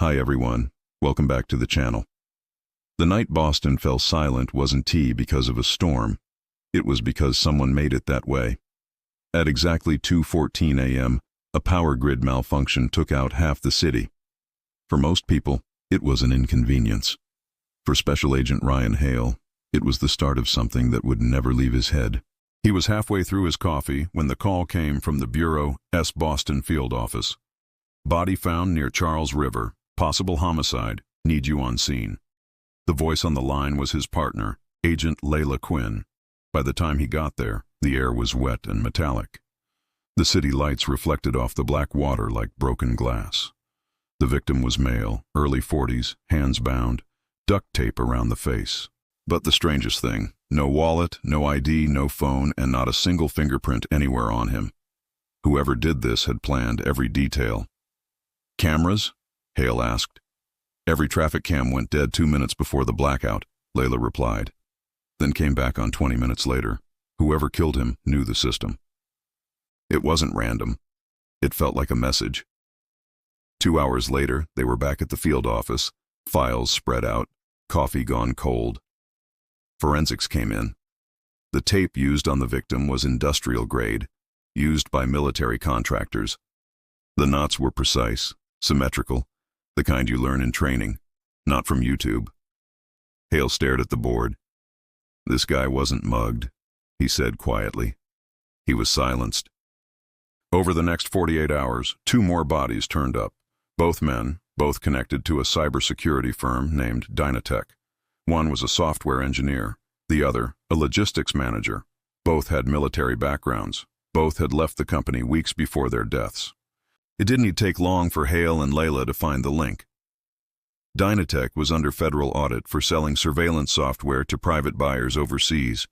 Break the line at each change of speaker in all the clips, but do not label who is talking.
Hi everyone, welcome back to the channel. The night Boston fell silent wasn't because of a storm. It was because someone made it that way. At exactly 2:14 a.m., a power grid malfunction took out half the city. For most people, it was an inconvenience. For Special Agent Ryan Hale, it was the start of something that would never leave his head. He was halfway through his coffee when the call came from the Bureau's Boston field office. Body found near Charles River. Possible homicide. Need you on scene. The voice on the line was his partner, Agent Layla Quinn. By the time he got there, the air was wet and metallic. The city lights reflected off the black water like broken glass. The victim was male, early 40s, hands bound, duct tape around the face. But the strangest thing, no wallet, no ID, no phone, and not a single fingerprint anywhere on him. Whoever did this had planned every detail. Cameras? Hale asked. Every traffic cam went dead 2 minutes before the blackout, Layla replied. Then came back on 20 minutes later. Whoever killed him knew the system. It wasn't random. It felt like a message. 2 hours later, they were back at the field office, files spread out, coffee gone cold. Forensics came in. The tape used on the victim was industrial grade, used by military contractors. The knots were precise, symmetrical, the kind you learn in training, not from YouTube. Hale stared at the board. This guy wasn't mugged, he said quietly. He was silenced. Over the next 48 hours, 2 more bodies turned up. Both men, both connected to a cybersecurity firm named Dynatech. One was a software engineer, the other, a logistics manager. Both had military backgrounds. Both had left the company weeks before their deaths. It didn't take long for Hale and Layla to find the link. Dynatech was under federal audit for selling surveillance software to private buyers overseas,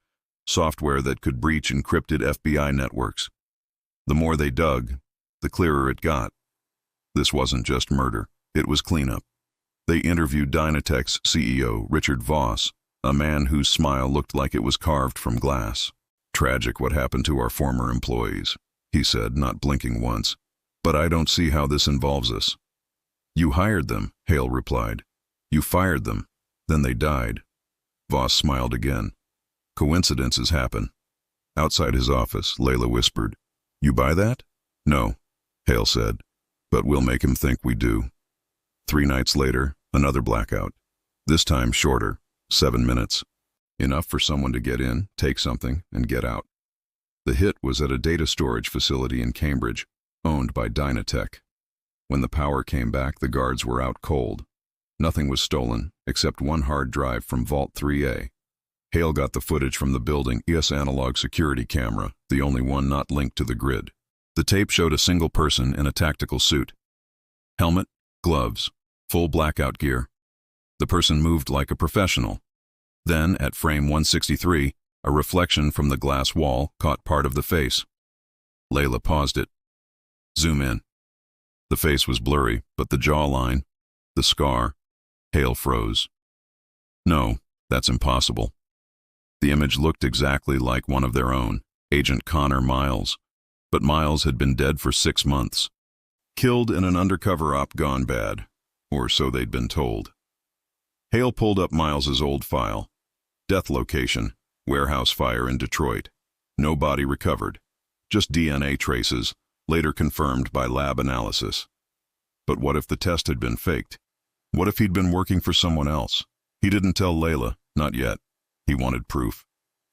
software that could breach encrypted FBI networks. The more they dug, the clearer it got. This wasn't just murder, it was cleanup. They interviewed Dynatech's CEO, Richard Voss, a man whose smile looked like it was carved from glass. Tragic what happened to our former employees, he said, not blinking once. But I don't see how this involves us. You hired them, Hale replied. You fired them. Then they died. Voss smiled again. Coincidences happen. Outside his office, Layla whispered. You buy that? No, Hale said. But we'll make him think we do. 3 nights later, another blackout. This time shorter, 7 minutes. Enough for someone to get in, take something, and get out. The hit was at a data storage facility in Cambridge, owned by Dynatech. When the power came back, the guards were out cold. Nothing was stolen, except one hard drive from Vault 3A. Hale got the footage from the building's analog security camera, the only one not linked to the grid. The tape showed a single person in a tactical suit. Helmet, gloves, full blackout gear. The person moved like a professional. Then, at frame 163, a reflection from the glass wall caught part of the face. Layla paused it. Zoom in. The face was blurry, but the jawline, the scar, Hale froze. No, that's impossible. The image looked exactly like one of their own, Agent Connor Miles, but Miles had been dead for 6 months. Killed in an undercover op gone bad, or so they'd been told. Hale pulled up Miles's old file. Death location, warehouse fire in Detroit. No body recovered, just DNA traces, later confirmed by lab analysis. But what if the test had been faked? What if he'd been working for someone else? He didn't tell Layla, not yet. He wanted proof.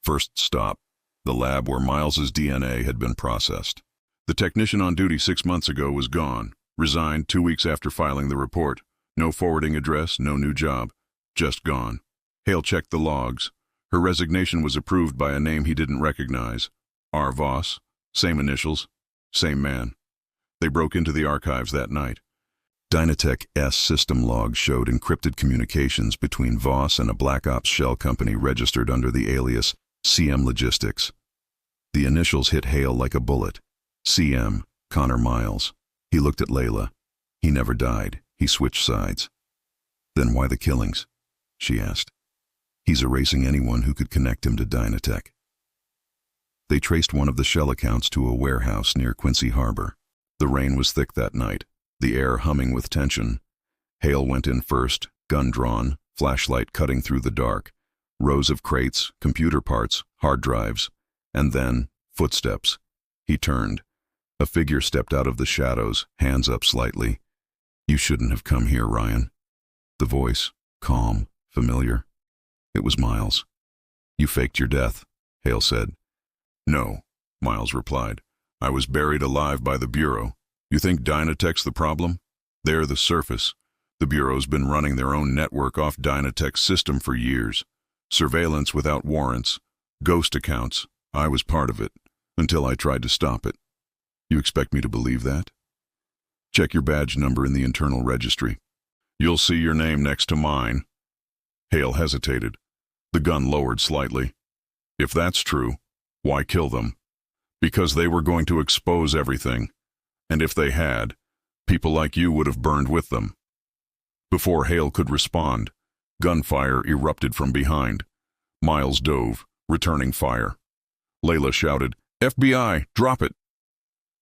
First stop, the lab where Miles's DNA had been processed. The technician on duty 6 months ago was gone, resigned 2 weeks after filing the report. No forwarding address, no new job. Just gone. Hale checked the logs. Her resignation was approved by a name he didn't recognize. R. Voss, same initials. Same man. They broke into the archives that night. Dynatech's system logs showed encrypted communications between Voss and a Black Ops shell company registered under the alias CM Logistics. The initials hit Hale like a bullet. CM, Connor Miles. He looked at Layla. He never died. He switched sides. Then why the killings? She asked. He's erasing anyone who could connect him to Dynatech. They traced one of the shell accounts to a warehouse near Quincy Harbor. The rain was thick that night, the air humming with tension. Hale went in first, gun drawn, flashlight cutting through the dark. Rows of crates, computer parts, hard drives. And then, footsteps. He turned. A figure stepped out of the shadows, hands up slightly. "You shouldn't have come here, Ryan." The voice, calm, familiar. It was Miles. "You faked your death," Hale said. "No," Miles replied. "I was buried alive by the Bureau. You think Dynatech's the problem? They're the surface. The Bureau's been running their own network off Dynatech's system for years. Surveillance without warrants. Ghost accounts. I was part of it, until I tried to stop it. You expect me to believe that? Check your badge number in the internal registry. You'll see your name next to mine." Hale hesitated. The gun lowered slightly. "If that's true, why kill them?" "Because they were going to expose everything. And if they had, people like you would have burned with them." Before Hale could respond, gunfire erupted from behind. Miles dove, returning fire. Layla shouted, "FBI, drop it!"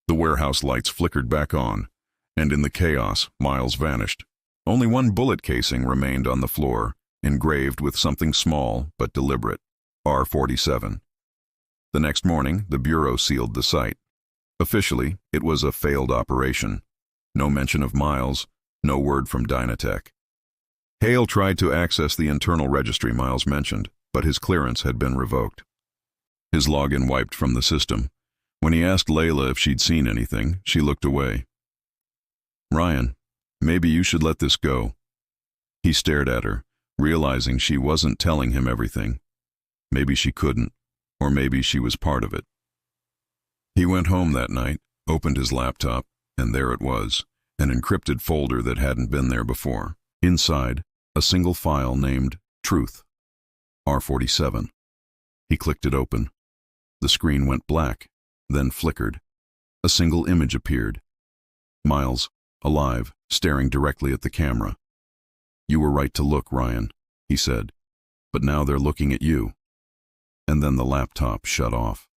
The warehouse lights flickered back on, and in the chaos, Miles vanished. Only one bullet casing remained on the floor, engraved with something small but deliberate, R47. The next morning, the Bureau sealed the site. Officially, it was a failed operation. No mention of Miles, no word from Dynatech. Hale tried to access the internal registry Miles mentioned, but his clearance had been revoked. His login wiped from the system. When he asked Layla if she'd seen anything, she looked away. "Ryan, maybe you should let this go." He stared at her, realizing she wasn't telling him everything. Maybe she couldn't, or maybe she was part of it. He went home that night, opened his laptop, and there it was, an encrypted folder that hadn't been there before. Inside, a single file named Truth, R47. He clicked it open. The screen went black, then flickered. A single image appeared. Miles, alive, staring directly at the camera. "You were right to look, Ryan," he said. "But now they're looking at you." And then the laptop shut off.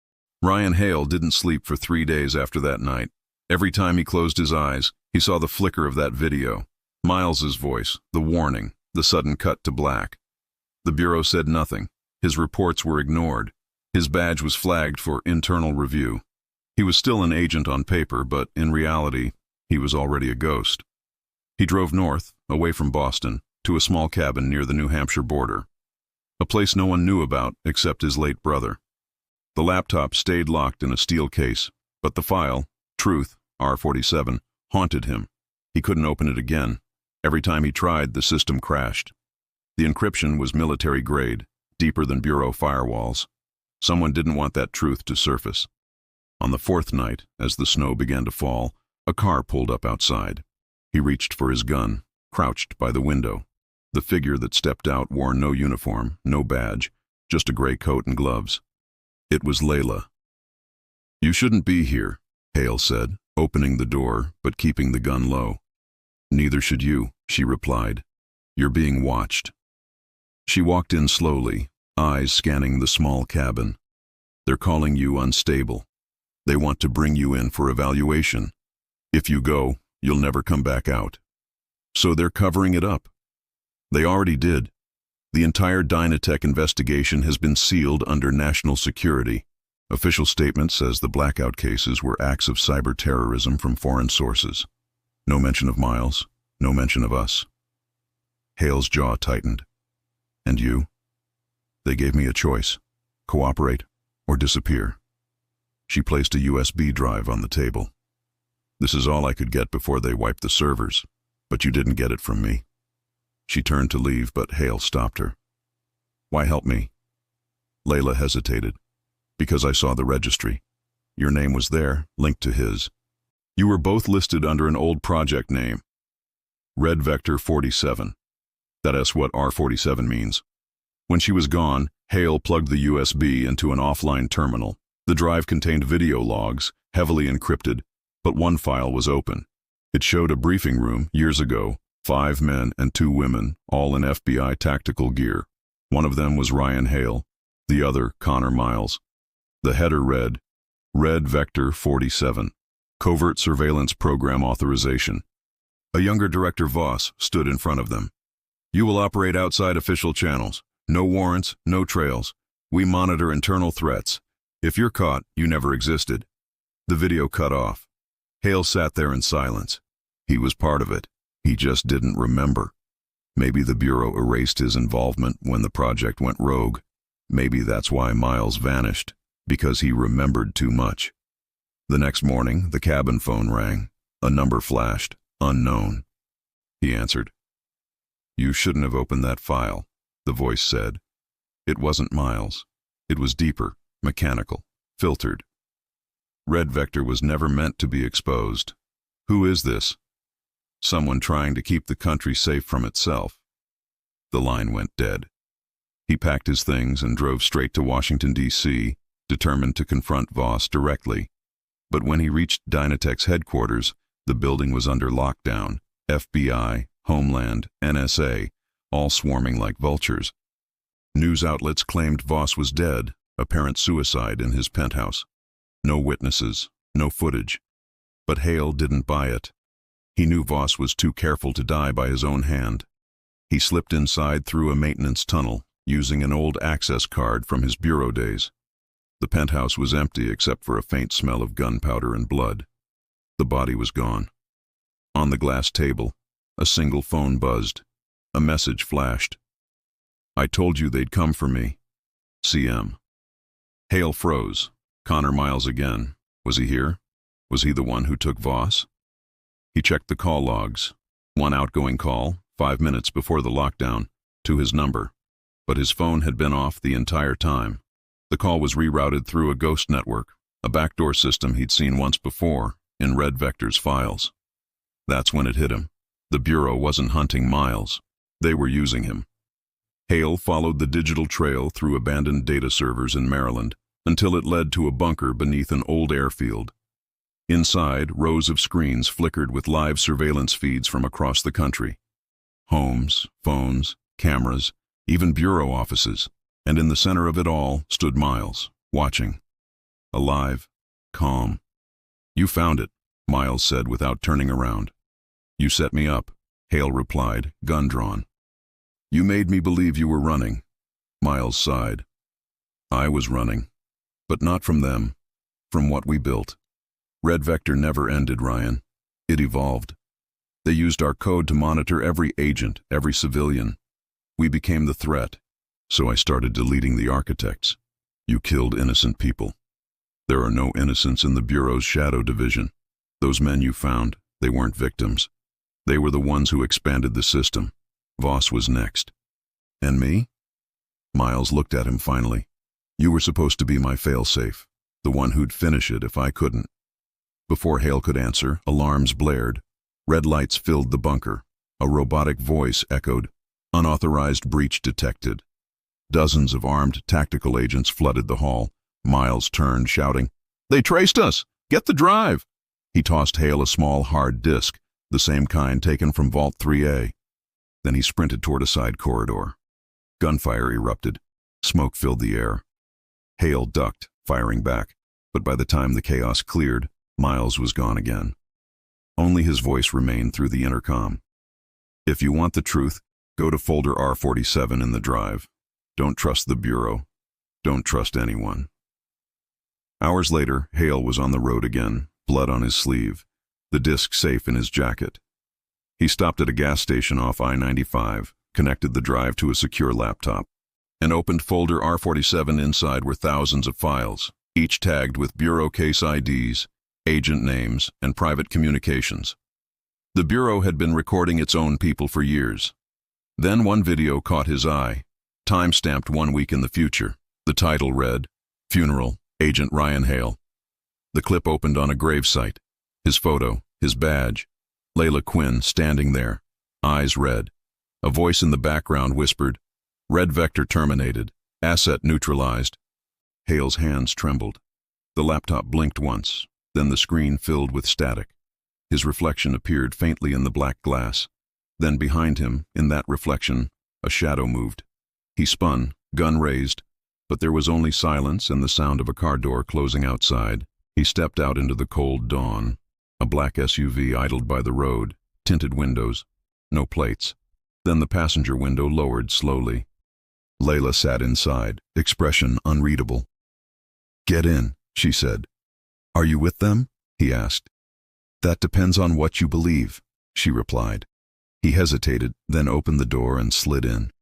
Ryan Hale didn't sleep for 3 days after that night. Every time he closed his eyes, he saw the flicker of that video. Miles's voice, the warning, the sudden cut to black. The Bureau said nothing. His reports were ignored. His badge was flagged for internal review. He was still an agent on paper, but in reality, he was already a ghost. He drove north, away from Boston, to a small cabin near the New Hampshire border. A place no one knew about except his late brother. The laptop stayed locked in a steel case, but the file, Truth, R47, haunted him. He couldn't open it again. Every time he tried, the system crashed. The encryption was military grade, deeper than Bureau firewalls. Someone didn't want that truth to surface. On the fourth night, as the snow began to fall, a car pulled up outside. He reached for his gun, crouched by the window. The figure that stepped out wore no uniform, no badge, just a gray coat and gloves. It was Layla. "You shouldn't be here," Hale said, opening the door but keeping the gun low. "Neither should you," she replied. "You're being watched." She walked in slowly, eyes scanning the small cabin. "They're calling you unstable. They want to bring you in for evaluation. If you go, you'll never come back out. So they're covering it up. They already did. The entire Dynatech investigation has been sealed under national security. Official statement says the blackout cases were acts of cyber terrorism from foreign sources. No mention of Miles, no mention of us." Hale's jaw tightened. "And you?" "They gave me a choice. Cooperate or disappear." She placed a USB drive on the table. "This is all I could get before they wiped the servers, but you didn't get it from me." She turned to leave, but Hale stopped her. "Why help me?" Layla hesitated. "Because I saw the registry. Your name was there, linked to his. You were both listed under an old project name. Red Vector 47. That's what R47 means." When she was gone, Hale plugged the USB into an offline terminal. The drive contained video logs, heavily encrypted, but one file was open. It showed a briefing room years ago, 5 men and 2 women, all in FBI tactical gear. One of them was Ryan Hale, the other Connor Miles. The header read, "Red Vector 47, Covert Surveillance Program Authorization." A younger director, Voss, stood in front of them. "You will operate outside official channels. No warrants, no trails. We monitor internal threats. If you're caught, you never existed." The video cut off. Hale sat there in silence. He was part of it. He just didn't remember. Maybe the Bureau erased his involvement when the project went rogue. Maybe that's why Miles vanished, because he remembered too much. The next morning, the cabin phone rang. A number flashed. Unknown. He answered. "You shouldn't have opened that file," the voice said. It wasn't Miles. It was deeper, mechanical, filtered. Red Vector was never meant to be exposed. Who is this? Someone trying to keep the country safe from itself. The line went dead. He packed his things and drove straight to Washington, D.C., determined to confront Voss directly. But when he reached Dynatech's headquarters, the building was under lockdown. FBI, Homeland, NSA, all swarming like vultures. News outlets claimed Voss was dead, apparent suicide in his penthouse. No witnesses, no footage. But Hale didn't buy it. He knew Voss was too careful to die by his own hand. He slipped inside through a maintenance tunnel, using an old access card from his bureau days. The penthouse was empty except for a faint smell of gunpowder and blood. The body was gone. On the glass table, a single phone buzzed. A message flashed. "I told you they'd come for me. CM." Hale froze. Connor Miles again. Was he here? Was he the one who took Voss? He checked the call logs. One outgoing call, 5 minutes before the lockdown, to his number. But his phone had been off the entire time. The call was rerouted through a ghost network, a backdoor system he'd seen once before, in Red Vector's files. That's when it hit him. The Bureau wasn't hunting Miles. They were using him. Hale followed the digital trail through abandoned data servers in Maryland until it led to a bunker beneath an old airfield. Inside, rows of screens flickered with live surveillance feeds from across the country. Homes, phones, cameras, even bureau offices. And in the center of it all stood Miles, watching. Alive, calm. "You found it," Miles said without turning around. "You set me up," Hale replied, gun drawn. "You made me believe you were running." Miles sighed. "I was running. But not from them. From what we built. Red Vector never ended, Ryan. It evolved. They used our code to monitor every agent, every civilian. We became the threat. So I started deleting the architects. You killed innocent people. There are no innocents in the Bureau's Shadow Division. Those men you found, they weren't victims. They were the ones who expanded the system. Voss was next. And me?" Miles looked at him finally. "You were supposed to be my failsafe, the one who'd finish it if I couldn't." Before Hale could answer, alarms blared. Red lights filled the bunker. A robotic voice echoed, "Unauthorized breach detected." Dozens of armed tactical agents flooded the hall. Miles turned, shouting, "They traced us! Get the drive!" He tossed Hale a small hard disk, the same kind taken from Vault 3A. Then he sprinted toward a side corridor. Gunfire erupted. Smoke filled the air. Hale ducked, firing back, but by the time the chaos cleared, Miles was gone again. Only his voice remained through the intercom. "If you want the truth, go to folder R47 in the drive. Don't trust the Bureau. Don't trust anyone." Hours later, Hale was on the road again, blood on his sleeve, the disc safe in his jacket. He stopped at a gas station off I-95, connected the drive to a secure laptop, and opened folder R47. Inside were thousands of files, each tagged with Bureau case IDs, agent names, and private communications. The Bureau had been recording its own people for years. Then one video caught his eye, time-stamped 1 week in the future. The title read, "Funeral, Agent Ryan Hale." The clip opened on a gravesite. His photo, his badge. Layla Quinn standing there, eyes red. A voice in the background whispered, "Red Vector terminated. Asset neutralized." Hale's hands trembled. The laptop blinked once, then the screen filled with static. His reflection appeared faintly in the black glass. Then behind him, in that reflection, a shadow moved. He spun, gun raised, but there was only silence and the sound of a car door closing outside. He stepped out into the cold dawn. A black SUV idled by the road, tinted windows, no plates. Then the passenger window lowered slowly. Layla sat inside, expression unreadable. "Get in," she said. "Are you with them?" he asked. "That depends on what you believe," she replied. He hesitated, then opened the door and slid in.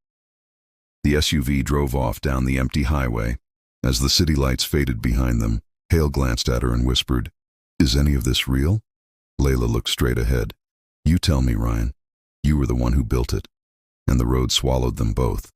The SUV drove off down the empty highway. As the city lights faded behind them, Hale glanced at her and whispered, "Is any of this real?" Layla looked straight ahead. "You tell me, Ryan. You were the one who built it." And the road swallowed them both.